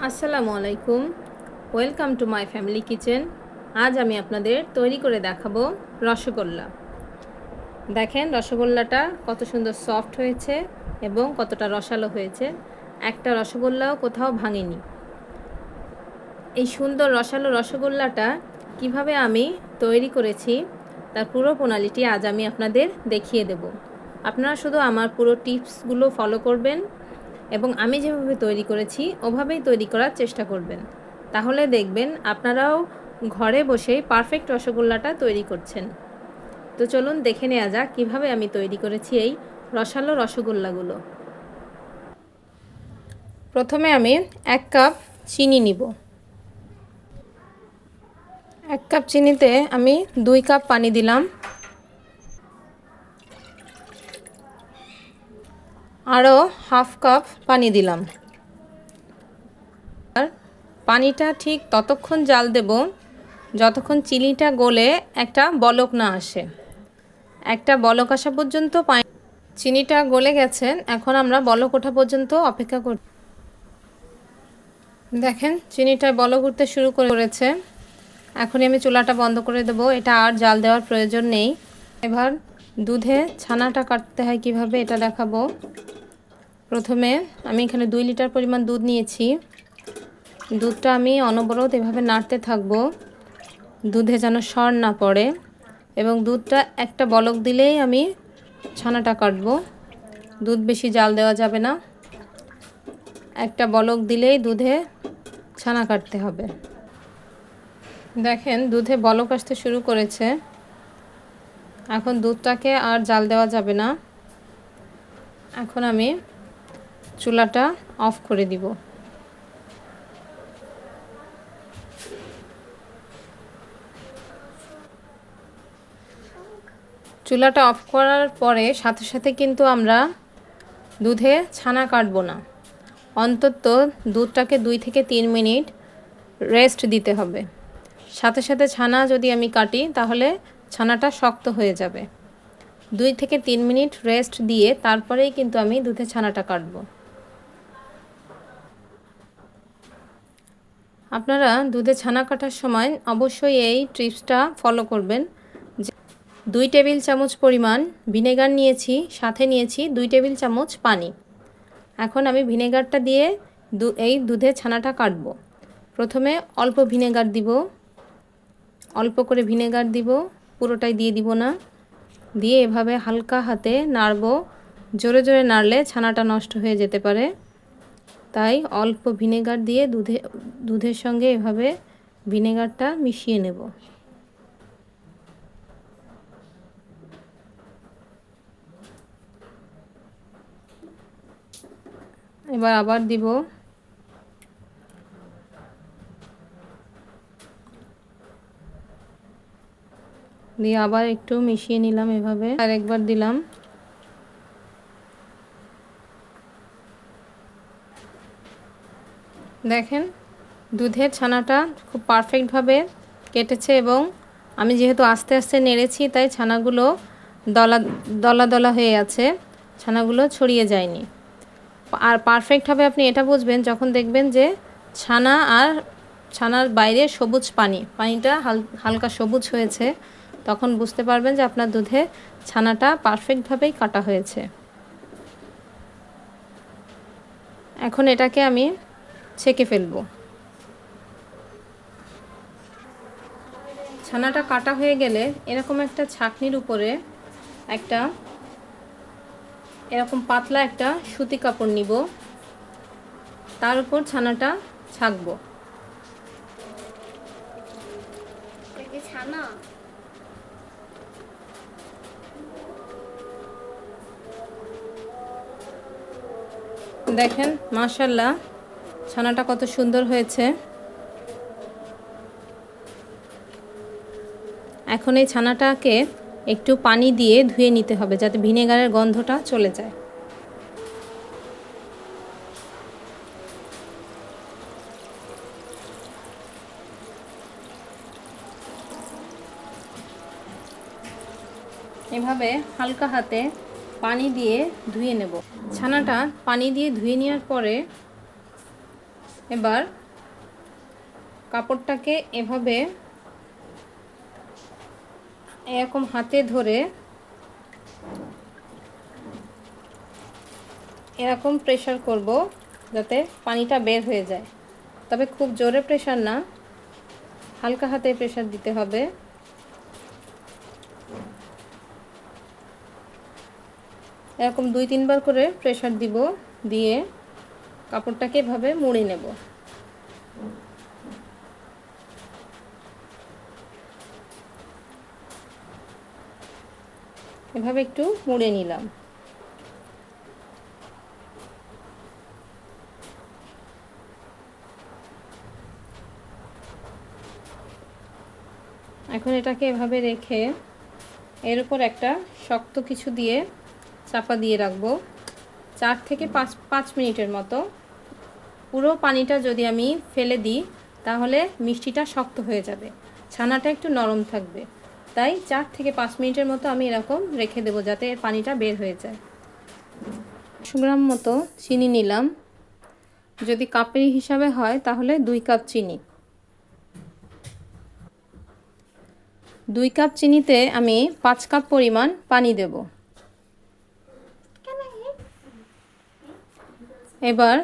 আসসালামু আলাইকুম, welcome to my family kitchen. আজ আমি আপনাদের তৈরি করে দেখাবো রসগোল্লা। দেখেন রসগোল্লাটা কত সুন্দর সফট হয়েছে এবং কতটা রসালো হয়েছে। একটা রসগোল্লাও কোথাও ভাঙেনি। এই সুন্দর রসালো রসগোল্লাটা কিভাবে আমি তৈরি করেছি তার পুরো প্রণালীটি আজ আমি আপনাদের দেখিয়ে দেব। আপনারা শুধু আমার পুরো টিপসগুলো ফলো করবেন এবং আমি যেভাবে তৈরি করেছি ওভাবেই তৈরি করার চেষ্টা করবেন। তাহলে দেখবেন আপনারাও ঘরে বসেই পারফেক্ট রসগোল্লাটা তৈরি করছেন। তো চলুন দেখে নেওয়া যাক কীভাবে আমি তৈরি করেছি এই রসালো রসগোল্লাগুলো। প্রথমে আমি 1 কাপ চিনি নিব। 1 কাপ চিনিতে আমি 2 কাপ পানি দিলাম। আরও হাফ কাপ পানি দিলাম। আর পানিটা ঠিক ততক্ষণ জাল দেব যতক্ষণ চিনিটা গলে একটা বলক না আসে। একটা বলক আসা পর্যন্ত চিনিটা গলে গেছে, এখন আমরা বলক ওঠা পর্যন্ত অপেক্ষা করি। দেখেন চিনিটা বলক উঠতে শুরু করেছে। এখনই আমি চুলাটা বন্ধ করে দেব, এটা আর জাল দেওয়ার প্রয়োজন নেই। এবার দুধে ছানাটা কাটতে হয় কিভাবে এটা দেখাবো। প্রথমে আমি এখানে 2 লিটার পরিমাণ দুধ নিয়েছি। দুধটা আমি অনবরত এভাবে নাড়তে থাকবো, দুধে যেন সর না পড়ে, এবং দুধটা একটা বলক দিলেই আমি ছানাটা কাটবো। দুধ বেশি জাল দেওয়া যাবে না, একটা বলক দিলেই দুধে ছানা কাটতে হবে। দেখেন দুধে বলক আসতে শুরু করেছে। এখন দুধটাকে আর জাল দেওয়া যাবে না। এখন আমি চুলাটা অফ করে দিব। চুলাটা অফ করার পরে সাথে সাথে কিন্তু আমরা দুধে ছানা কাটবো না। অন্তত দুধটাকে 2 থেকে 3 মিনিট রেস্ট দিতে হবে। সাথে সাথে ছানা যদি আমি কাটি তাহলে ছানাটা শক্ত হয়ে যাবে। 2 থেকে 3 মিনিট রেস্ট দিয়ে তারপরেই কিন্তু আমি দুধে ছানাটা কাটবো। আপনারা দুধে ছানা কাটার সময় অবশ্যই এই টিপসটা ফলো করবেন। 2 টেবিল চামচ পরিমাণ ভিনেগার নিয়েছি, সাথে নিয়েছি 2 টেবিল চামচ পানি। এখন আমি ভিনেগারটা দিয়ে এই দুধে ছানাটা কাটবো। প্রথমে অল্প ভিনেগার দিব, অল্প করে ভিনেগার দিব, পুরোটাই দিয়ে দিব না। দিয়ে এভাবে হালকা হাতে নাড়বো। জোরে জোরে নাড়লে ছানাটা নষ্ট হয়ে যেতে পারে, তাই অল্প ভিনেগার দিয়ে দুধের সঙ্গে এভাবে ভিনেগারটা মিশিয়ে নেব। এবার আবার দিব। দিয়ে আবার একটু মিশিয়ে নিলাম, এভাবে আরেকবার দিলাম। দেখেন দুধের ছানাটা খুব পারফেক্টভাবে কেটেছে, এবং আমি যেহেতু আস্তে আস্তে নেড়েছি তাই ছানাগুলো দলা দলা দলা হয়ে আছে, ছানাগুলো ছড়িয়ে যায়নি। আর পারফেক্ট হবে আপনি এটা বুঝবেন যখন দেখবেন যে ছানার বাইরে সবুজ পানিটা হালকা সবুজ হয়েছে, তখন বুঝতে পারবেন যে আপনার দুধে ছানাটা পারফেক্টভাবেই কাটা হয়েছে। এখন এটাকে আমি ছেঁকে ফেলবো। ছানাটা কাটা হয়ে গেলে এরকম একটা ছাঁকনির উপরে এরকম পাতলা একটা সুতি কাপড় নিব, তার উপর ছানাটা ছাঁকবো। দেখেন মাশাআল্লাহ ছানাটা কত সুন্দর হয়েছে। এখন এই ছানাটাকে একটু পানি দিয়ে ধুয়ে নিতে হবে যাতে ভিনেগারের গন্ধটা চলে যায়। এভাবে হালকা হাতে পানি দিয়ে ধুয়ে নেব। ছানাটা পানি দিয়ে ধুয়ে নেওয়ার পরে এবার কাপড়টাকে এভাবে এরকম হাতে ধরে এরকম প্রেসার করব যাতে পানিটা বের হয়ে যায়। তবে খুব জোরে প্রেসার না, হালকা হাতে প্রেসার দিতে হবে। এরকম 2-3 বার করে প্রেসার দিব, দিয়ে কাপড়টাকে এভাবে মুড়ে নেব। এভাবে একটু মুড়ে নিলাম। এখন এটাকে এভাবে রেখে এর উপর একটা শক্ত কিছু দিয়ে চাপা দিয়ে রাখবো 4 থেকে 5 মিনিটের মতো। পুরো পানিটা যদি আমি ফেলে দিই তাহলে মিষ্টিটা শক্ত হয়ে যাবে, ছানাটা একটু নরম থাকবে। তাই 4 থেকে 5 মিনিটের মতো আমি এরকম রেখে দেবো যাতে পানিটা বের হয়ে যায়। 100 গ্রাম মতো চিনি নিলাম, যদি কাপের হিসাবে হয় তাহলে 2 কাপ চিনি। 2 কাপ চিনিতে আমি 5 কাপ পরিমাণ পানি দেব। এবার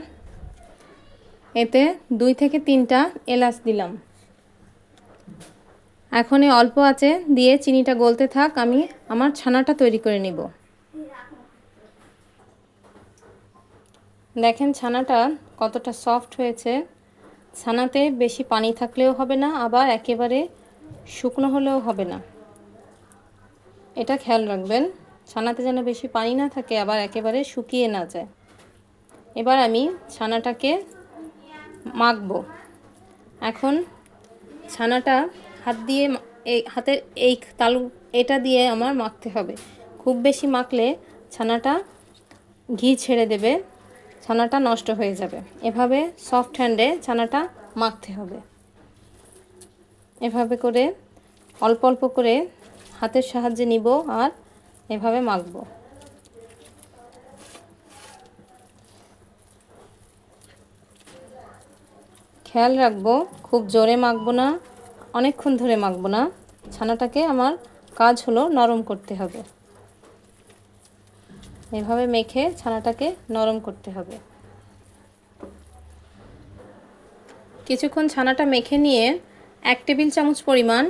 এতে 2 থেকে 3টা এলাচ দিলাম। এখন এই অল্প আঁচে দিয়ে চিনিটা গলতে থাক, আমি আমার ছানাটা তৈরি করে নিব। দেখেন ছানাটা কতটা সফট হয়েছে। ছানাতে বেশি পানি থাকলেও হবে না, আবার একেবারে শুকনো হলেও হবে না। এটা খেয়াল রাখবেন, ছানাতে যেন বেশি পানি না থাকে, আবার একেবারে শুকিয়ে না যায়। এবার আমি ছানাটাকে মাখবো। এখন ছানাটা হাত দিয়ে এই হাতের এই তালু এটা দিয়ে আমার মাখতে হবে। খুব বেশি মাখলে ছানাটা ঘি ছেড়ে দেবে, ছানাটা নষ্ট হয়ে যাবে। এভাবে সফট হ্যান্ডে ছানাটা মাখতে হবে। এভাবে করে অল্প অল্প করে হাতের সাহায্যে নিব আর এভাবে মাখবো। খেয়াল রাখবো খুব জোরে মাখবো না, অনেকক্ষণ ধরে মাখবো না। ছানাটাকে আমার কাজ হলো নরম করতে হবে। এভাবে মেখে ছানাটাকে নরম করতে হবে। কিছুক্ষণ ছানাটা মেখে নিয়ে 1 টেবিল চামচ পরিমাণ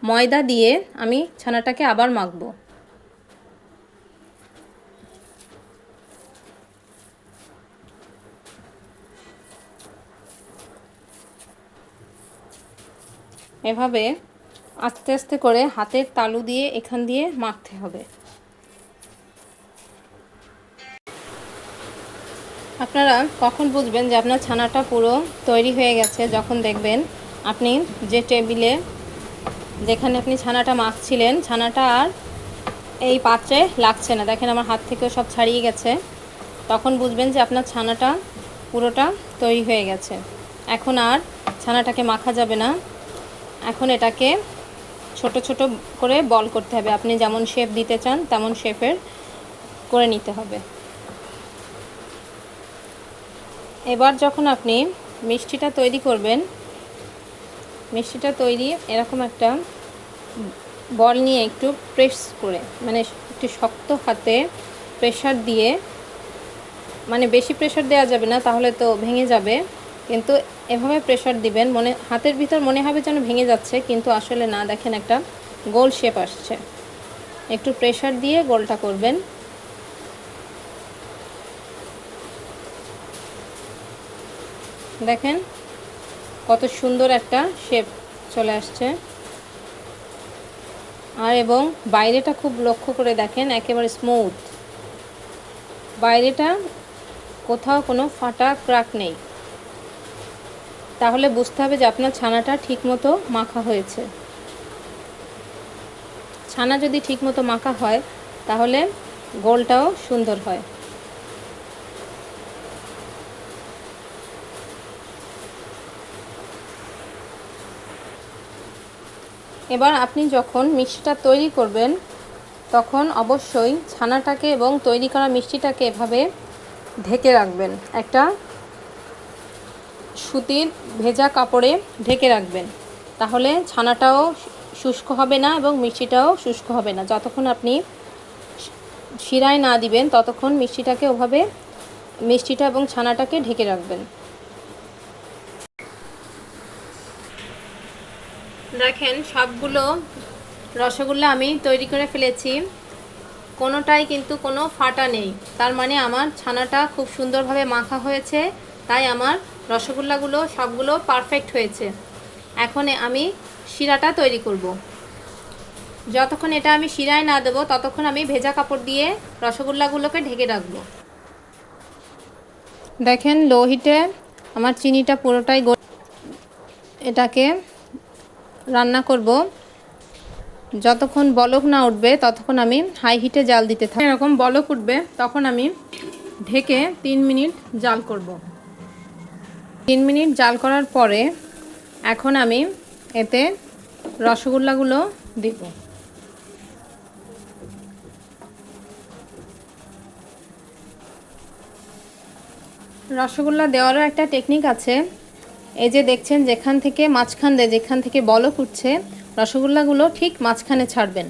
ময়দা দিয়ে আমি ছানাটাকে আবার মাখবো। এভাবে আস্তে আস্তে করে হাতের তালু দিয়ে এখান দিয়ে মাখতে হবে। আপনারা কখন বুঝবেন যে আপনার ছানাটা পুরো তৈরি হয়ে গেছে? যখন দেখবেন আপনি যে টেবিলে যেখানে আপনি ছানাটা মাখছিলেন ছানাটা আর এই পাত্রে লাগছে না। দেখেন আমার হাত থেকেও সব ছাড়িয়ে গেছে। তখন বুঝবেন যে আপনার ছানাটা পুরোটা তৈরি হয়ে গেছে। এখন আর ছানাটাকে মাখা যাবে না। এখন এটাকে ছোট ছোট করে বল করতে হবে। আপনি যেমন শেপ দিতে চান তেমন শেপের করে নিতে হবে। এবার যখন আপনি মিষ্টিটা তৈরি করবেন, মিষ্টিটা তৈরি এরকম একটা বল নিয়ে একটু প্রেস করে, মানে একটু শক্ত হাতে প্রেসার দিয়ে, মানে বেশি প্রেসার দেওয়া যাবে না তাহলে তো ভেঙে যাবে, কিন্তু এভাবে প্রেসার দিবেন। হাতের ভিতর মনে হবে যেন ভেঙে যাচ্ছে, কিন্তু আসলে না। দেখেন একটা গোল শেপ আসছে। একটু প্রেসার দিয়ে গোলটা করবেন। দেখেন কত সুন্দর একটা শেপ চলে আসছে। আর এবং বাইরেটা খুব লক্ষ্য করে দেখেন, একেবারে স্মুথ। বাইরেটা কোথাও কোনো ফাটা ক্র্যাক নেই। তাহলে বুঝতে হবে যে আপনার ছানাটা ঠিকমতো মাখা হয়েছে। ছানা যদি ঠিকমতো মাখা হয় তাহলে গোলটাও সুন্দর হয়। এবার আপনি যখন মিষ্টিটা তৈরি করবেন তখন অবশ্যই ছানাটাকে এবং তৈরি করা মিষ্টিটাকে এভাবে ঢেকে রাখবেন। একটা সুতির ভেজা কাপড়ে ঢেকে রাখবেন, তাহলে ছানাটাও শুষ্ক হবে না এবং মিষ্টিটাও শুষ্ক হবে না। যতক্ষণ আপনি শিরায় না দিবেন ততক্ষণ মিষ্টিটা এবং ছানাটাকে ঢেকে রাখবেন। দেখেন সবগুলো রসগোল্লা আমি তৈরি করে ফেলেছি, কোনোটাই কিন্তু কোনো ফাটা নেই, তার মানে আমার ছানাটা খুব সুন্দরভাবে মাখা হয়েছে, তাই আমার রসগোল্লাগুলো সবগুলো পারফেক্ট হয়েছে। এখন আমি শিরাটা তৈরি করব। যতক্ষণ এটা আমি শিরায় না দেবো ততক্ষণ আমি ভেজা কাপড় দিয়ে রসগোল্লাগুলোকে ঢেকে রাখবো। দেখেন লো হিটে আমার চিনিটা পুরোটাই এটাকে রান্না করব। যতক্ষণ বলক না উঠবে ততক্ষণ আমি হাই হিটে জাল দিতে থাকি। এরকম বলক উঠবে তখন আমি ঢেকে 3 মিনিট জাল করব। 3 মিনিট জাল করার পরে এখন আমি এতে রসগোল্লাগুলো দিব। রসগোল্লা দেওয়ারও একটা টেকনিক আছে। এই যে দেখছেন যেখান থেকে বলক উঠছে, রসগোল্লাগুলো ঠিক মাঝখানে ছাড়বেন,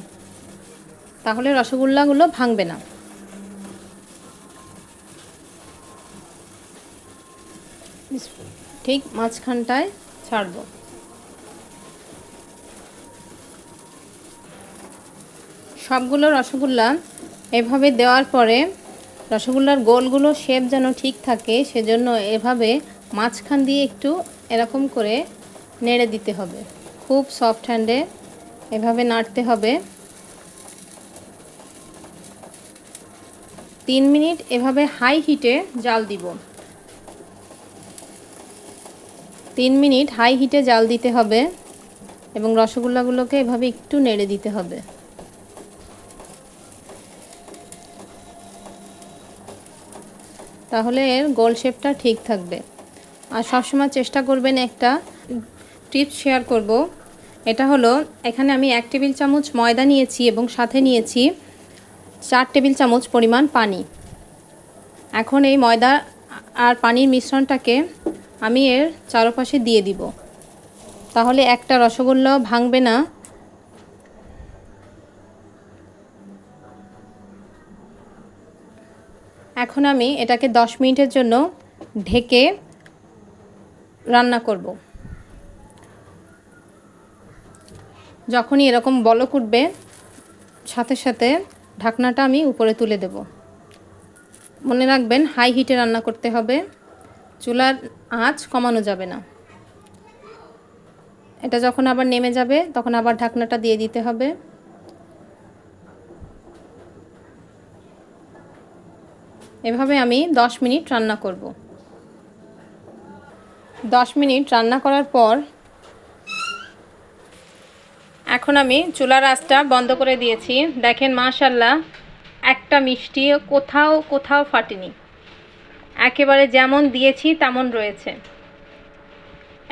তাহলে রসগোল্লাগুলো ভাঙবে না। ঠিক মাঝখানটায় ছাড়ব। সবগুলো রসগোল্লা এভাবে দেওয়ার পরে রসগোল্লার গোলগুলো শেপ যেন ঠিক থাকে, সেজন্য এভাবে মাঝখান দিয়ে একটু এরকম করে নেড়ে দিতে হবে। খুব সফট হ্যান্ডে এভাবে নাড়তে হবে। 3 মিনিট এভাবে হাই হিটে জাল দিব। 3 মিনিট হাই হিটে জাল দিতে হবে এবং রসগোল্লাগুলোকে এভাবে একটু নেড়ে দিতে হবে। তাহলে এর গোল শেপটা ঠিক থাকবে। আর সবসময় চেষ্টা করবেন, একটা টিপস শেয়ার করব, এটা হলো এখানে আমি 1 টেবিল চামচ ময়দা নিয়েছি এবং সাথে নিয়েছি 4 টেবিল চামচ পরিমাণ পানি। এখন এই ময়দা আর পানির মিশ্রণটাকে আমি এর চারপাশে দিয়ে দিব, তাহলে একটা রসগোল্লাও ভাঙবে না। এখন আমি এটাকে 10 মিনিটের জন্য ঢেকে রান্না করব। যখনই এরকম বলক উঠবে সাথে সাথে ঢাকনাটা আমি উপরে তুলে দেব। মনে রাখবেন হাই হিটে রান্না করতে হবে, চুলার আঁচ কমানো যাবে না। এটা যখন আবার নেমে যাবে তখন আবার ঢাকনাটা দিয়ে দিতে হবে। এভাবে আমি 10 মিনিট রান্না করব। 10 মিনিট রান্না করার পর এখন আমি চুলার আঁচটা বন্ধ করে দিয়েছি। দেখেন মাশাআল্লাহ, একটা মিষ্টিও কোথাও ফাটেনি, একেবারে যেমন দিয়েছি তেমন রয়েছে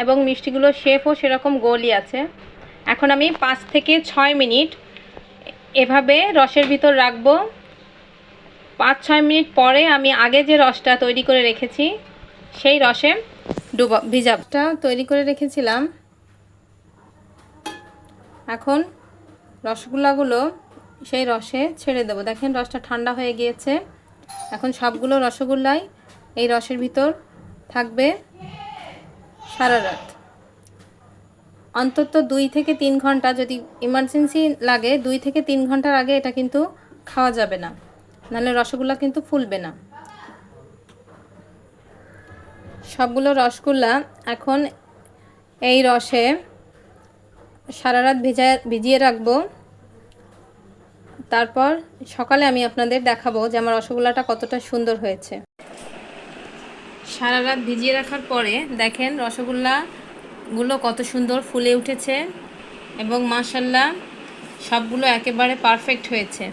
এবং মিষ্টিগুলোর শেপও সেরকম গোলই আছে। এখন আমি 5 থেকে 6 মিনিট এভাবে রসের ভিতর রাখবো। 5-6 মিনিট পরে আমি আগে যে রসটা তৈরি করে রেখেছি সেই রসে ভিজাটা তৈরি করে রেখেছিলাম। এখন রসগোল্লাগুলো সেই রসে ছেড়ে দেবো। দেখেন রসটা ঠান্ডা হয়ে গিয়েছে। এখন সবগুলো রসগোল্লাই এই রসের ভিতর থাকবে সারা রাত, অন্তত 2 থেকে 3 ঘন্টা। যদি ইমার্জেন্সি লাগে 2 থেকে 3 ঘন্টার আগে এটা কিন্তু খাওয়া যাবে না, নাহলে রসগোল্লা কিন্তু ফুলবে না। সবগুলো রসগোল্লা এখন এই রসে সারা রাত ভিজিয়ে রাখবো। তারপর সকালে আমি আপনাদের দেখাবো যে আমার রসগোল্লাটা কতটা সুন্দর হয়েছে। সারা রাত ভিজিয়ে রাখার পরে দেখেন রসগোল্লাগুলো কত সুন্দর ফুলে উঠেছে এবং মাশাআল্লাহ সবগুলো একেবারে পারফেক্ট হয়েছে।